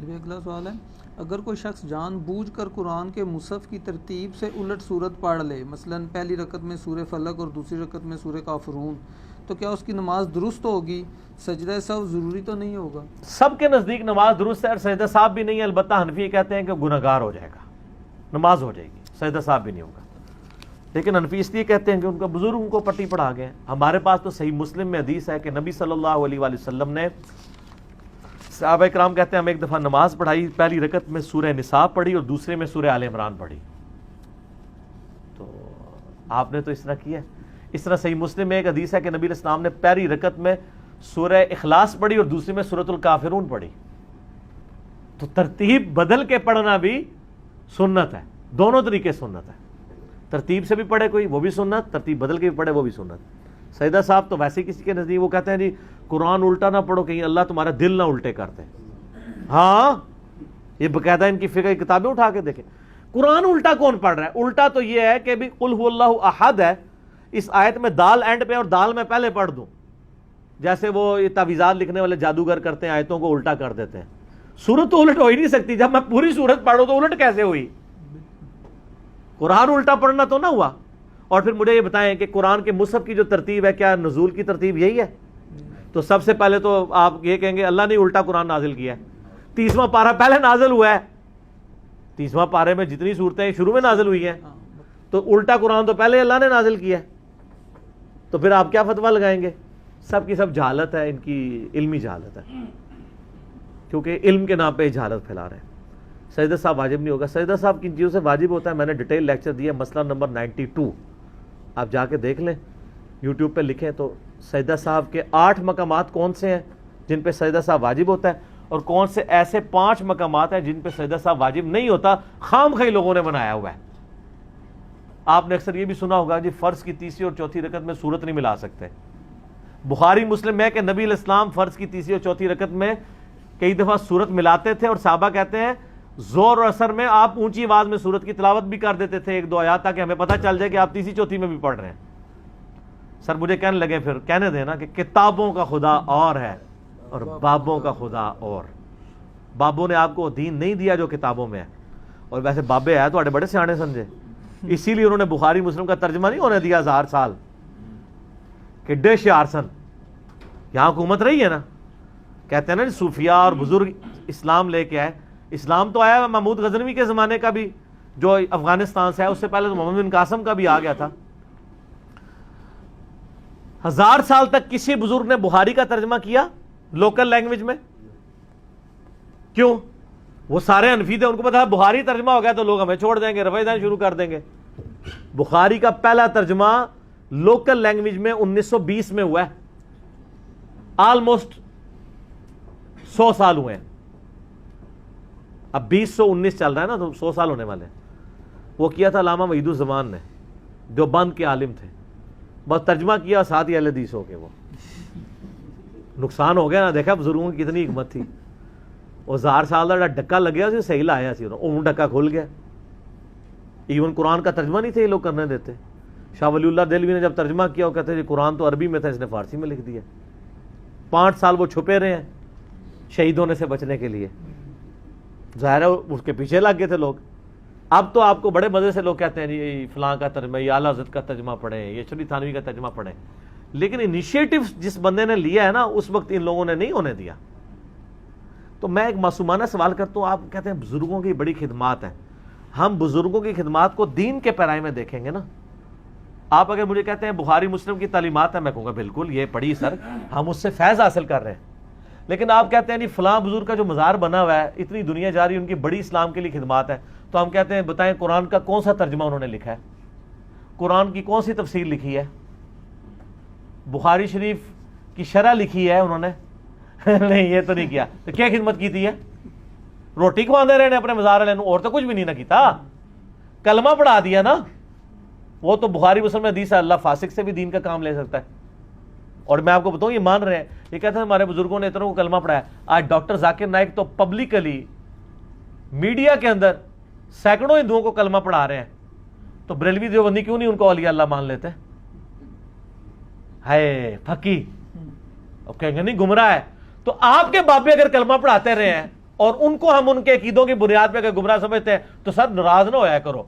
اگلا سوال ہے، اگر کوئی شخص جان بوجھ کر قرآن کے مصحف کی ترتیب سے الٹ صورت پڑھ لے، مثلا پہلی رکعت میں سورہ فلق اور دوسری رکعت میں سورہ کافرون، تو کیا اس کی نماز درست ہوگی؟ سجدہ سہو ضروری تو نہیں ہوگا؟ سب کے نزدیک نماز درست ہے اور سجدہ صاحب بھی نہیں ہے، البتہ حنفی کہتے ہیں کہ گناہگار ہو جائے گا، نماز ہو جائے گی، سجدہ صاحب بھی نہیں ہوگا. لیکن حنفی اس لیے کہتے ہیں کہ ان کا بزرگ ان کو پٹی پڑھا گئے. ہمارے پاس تو صحیح مسلم میں حدیث ہے کہ نبی صلی اللہ علیہ وآلہ وسلم نے، صحابہ کرام کہتے ہیں ہم ایک دفعہ نماز پڑھائی، پہلی رکعت میں سورہ نساء پڑھی اور دوسرے میں سورہ آل عمران پڑھی. تو آپ نے تو اس طرح کیا ہے. اس طرح صحیح مسلم میں ایک حدیث ہے کہ نبی علیہ السلام نے پہلی رکعت میں سورہ اخلاص پڑھی اور دوسری میں سورۃ الکافرون پڑھی. تو ترتیب بدل کے پڑھنا بھی سنت ہے، دونوں طریقے سنت ہے. ترتیب سے بھی پڑھے کوئی وہ بھی سنت، ترتیب بدل کے بھی پڑھے وہ بھی سنت. سجدہ صاحب تو ویسے کسی کے نزدیک وہ کہتے ہیں جی قرآن الٹا نہ پڑھو کہیں اللہ تمہارا دل نہ الٹے کر دے. ہاں یہ باقاعدہ ان کی فقہ کتابیں اٹھا کے دیکھیں. قرآن الٹا کون پڑھ رہا ہے؟ الٹا تو یہ ہے کہ بھی قل هو اللہ احد ہے، اس آیت میں دال اینڈ پہ اور دال میں پہلے پڑھ دوں، جیسے وہ یہ تعویذات لکھنے والے جادوگر کرتے ہیں، آیتوں کو الٹا کر دیتے ہیں. سورت تو الٹ ہو ہی نہیں سکتی، جب میں پوری سورت پڑھوں تو الٹ کیسے ہوئی؟ قرآن الٹا پڑھنا تو نہ ہوا. اور پھر مجھے یہ بتائیں کہ قرآن کے مصحف کی جو ترتیب ہے کیا نزول کی ترتیب یہی ہے؟ تو سب سے پہلے تو آپ یہ کہیں گے اللہ نے الٹا قرآن نازل کیا ہے. 30واں پارہ پہلے نازل ہوا ہے، 30واں پارے میں جتنی صورتیں شروع میں نازل ہوئی ہیں، تو الٹا قرآن تو پہلے اللہ نے نازل کیا ہے. تو پھر آپ کیا فتویٰ لگائیں گے؟ سب کی سب جہالت ہے، ان کی علمی جہالت ہے، کیونکہ علم کے نام پہ جہالت پھیلا رہے ہیں. سجدہ صاحب واجب نہیں ہوگا. سجدہ صاحب کن چیزوں سے واجب ہوتا ہے میں نے ڈیٹیل لیکچر دیا، مسئلہ نمبر 92 آپ جا کے دیکھ لیں، یوٹیوب پہ لکھیں تو سجدہ صاحب کے 8 مقامات کون سے ہیں جن پہ سجدہ صاحب واجب ہوتا ہے، اور کون سے ایسے 5 مقامات ہیں جن پہ سجدہ صاحب واجب نہیں ہوتا، خام خواہ لوگوں نے بنایا ہوا ہے. آپ نے اکثر یہ بھی سنا ہوگا جی فرض کی تیسری اور چوتھی رکعت میں سورت نہیں ملا سکتے. بخاری مسلم میں کہ نبی علیہ السلام فرض کی تیسری اور چوتھی رکعت میں کئی دفعہ سورت ملاتے تھے، اور صحابہ کہتے ہیں زور اور اثر میں آپ اونچی آواز میں سورت کی تلاوت بھی کر دیتے تھے 1-2 آیات، تاکہ ہمیں پتہ چل جائے کہ آپ تیسری چوتھی میں بھی پڑھ رہے ہیں. سر مجھے کہنے لگے پھر کہنے دینا کہ کتابوں کا خدا اور ہے اور بابوں کا خدا اور. بابوں نے آپ کو دین نہیں دیا جو کتابوں میں ہے، اور ویسے بابے ہے تو بڑے سیانے سمجھے، اسی لیے انہوں نے بخاری مسلم کا ترجمہ نہیں ہونے دیا 1000 سال کہ ڈش آرسن. یہاں حکومت رہی ہے نا، کہتے ہیں نا صوفیاء اور بزرگ اسلام لے کے آئے. اسلام تو آیا محمود غزنوی کے زمانے کا بھی جو افغانستان سے ہے، اس سے پہلے تو محمد بن قاسم کا بھی آ گیا تھا. 1000 سال تک کسی بزرگ نے بخاری کا ترجمہ کیا لوکل لینگویج میں؟ کیوں؟ وہ سارے حنفی تھے، ان کو پتا بخاری ترجمہ ہو گیا تو لوگ ہمیں چھوڑ دیں گے، روایت دین شروع کر دیں گے. بخاری کا پہلا ترجمہ لوکل لینگویج میں 1920 میں ہوا ہے، آلموسٹ 100 سال ہوئے ہیں. اب 2019 چل رہا ہے نا تو 100 سال ہونے والے ہیں. وہ کیا تھا علامہ وحید الزمان نے، جو بند کے عالم تھے، بس ترجمہ کیا ساتھ ہی اہل حدیث ہو کے. وہ نقصان ہو گیا نا، دیکھا بزرگوں کی کتنی حکمت تھی. وہ 1000 سال کا ڈکا لگیا اسے صحیح لایا سی، وہ ڈکا کھل گیا. ایون قرآن کا ترجمہ نہیں تھے یہ لوگ کرنے دیتے. شاہ ولی اللہ دہلوی نے جب ترجمہ کیا وہ کہتے ہیں قرآن تو عربی میں تھا، اس نے فارسی میں لکھ دیا. 5 سال وہ چھپے رہے ہیں شہید ہونے سے بچنے کے لیے. ظاہر ہے اس کے پیچھے لگ گئے تھے لوگ. اب تو آپ کو بڑے مزے سے لوگ کہتے ہیں جی فلاں کا ترجمہ، یہ اعلیٰ حضرت کا ترجمہ پڑھیں، یہ شریف تھانوی کا ترجمہ پڑھیں. لیکن انیشیٹو جس بندے نے لیا ہے نا اس وقت ان لوگوں نے نہیں ہونے دیا. تو میں ایک معصومانہ سوال کرتا ہوں، آپ کہتے ہیں بزرگوں کی بڑی خدمات ہیں، ہم بزرگوں کی خدمات کو دین کے پیرائی میں دیکھیں گے نا. آپ اگر مجھے کہتے ہیں بخاری مسلم کی تعلیمات ہیں، میں کہوں گا بالکل یہ پڑھی سر، ہم اس سے فیض حاصل کر رہے ہیں. لیکن آپ کہتے ہیں نہیں فلاں بزرگ کا جو مزار بنا ہوا ہے اتنی دنیا جا رہی ہے، ان کی بڑی اسلام کے لیے خدمات ہے، تو ہم کہتے ہیں بتائیں قرآن کا کون سا ترجمہ انہوں نے لکھا ہے، قرآن کی کون سی تفسیر لکھی ہے، بخاری شریف کی شرح لکھی ہے انہوں نے؟ نہیں یہ تو نہیں کیا. تو کیا خدمت کی تھی ہے؟ روٹی کھواندے رہے نے اپنے مزار والے نوں، اور تو کچھ بھی نہیں نہ کیتا. کلمہ پڑھا دیا نا. وہ تو بخاری مسلم میں حدیث ہے اللہ فاسق سے بھی دین کا کام لے سکتا ہے. اور میں آپ کو بتاؤں یہ مان رہے ہیں، یہ کہتے ہیں ہمارے بزرگوں نے اتنوں کو کلمہ پڑھایا. آج ڈاکٹر ذاکر نائک تو پبلکلی میڈیا کے اندر سینکڑوں ہندوؤں کو کلمہ پڑھا رہے ہیں. تو بریلوی دیوبندی کیوں نہیں ان کو اولیاء اللہ مان لیتے؟ ہے پھکی، کہیں گے نہیں گمراہ ہے. تو آپ کے بابے اگر کلمہ پڑھاتے رہے ہیں اور ان کو ہم ان کے عقیدوں کی بنیاد پہ اگر گمراہ سمجھتے ہیں تو سر ناراض نہ ہویا کرو,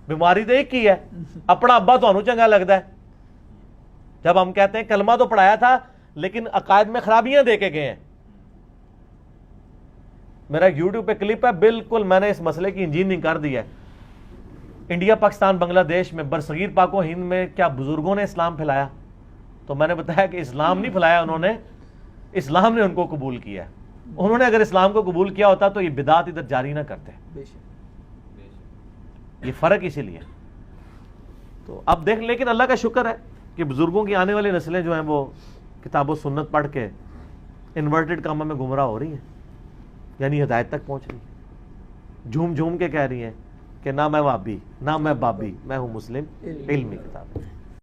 بیماری تو ایک ہی ہے, اپنا ابا تو چنگا لگتا ہے. جب ہم کہتے ہیں کلمہ تو پڑھایا تھا لیکن عقائد میں خرابیاں دے کے گئے ہیں. میرا ایک یوٹیوب پہ کلپ ہے, بالکل میں نے اس مسئلے کی انجینئرنگ کر دی ہے. انڈیا, پاکستان, بنگلہ دیش میں, برصغیر پاک و ہند میں کیا بزرگوں نے اسلام پھیلایا؟ تو میں نے بتایا کہ اسلام نہیں پھیلایا انہوں نے, اسلام نے ان کو قبول کیا ہے. انہوں نے اگر اسلام کو قبول کیا ہوتا تو یہ بدعت ادھر جاری نہ کرتے. یہ فرق اسی لیے. تو اب دیکھ, لیکن اللہ کا شکر ہے کہ بزرگوں کی آنے والی نسلیں جو ہیں وہ کتاب و سنت پڑھ کے انورٹڈ کاموں میں گمراہ ہو رہی ہیں, یعنی ہدایت تک پہنچ رہی ہیں, جھوم جھوم کے کہہ رہی ہیں کہ نہ میں وہابی, نہ میں بابی, میں ہوں مسلم, علمی کتاب.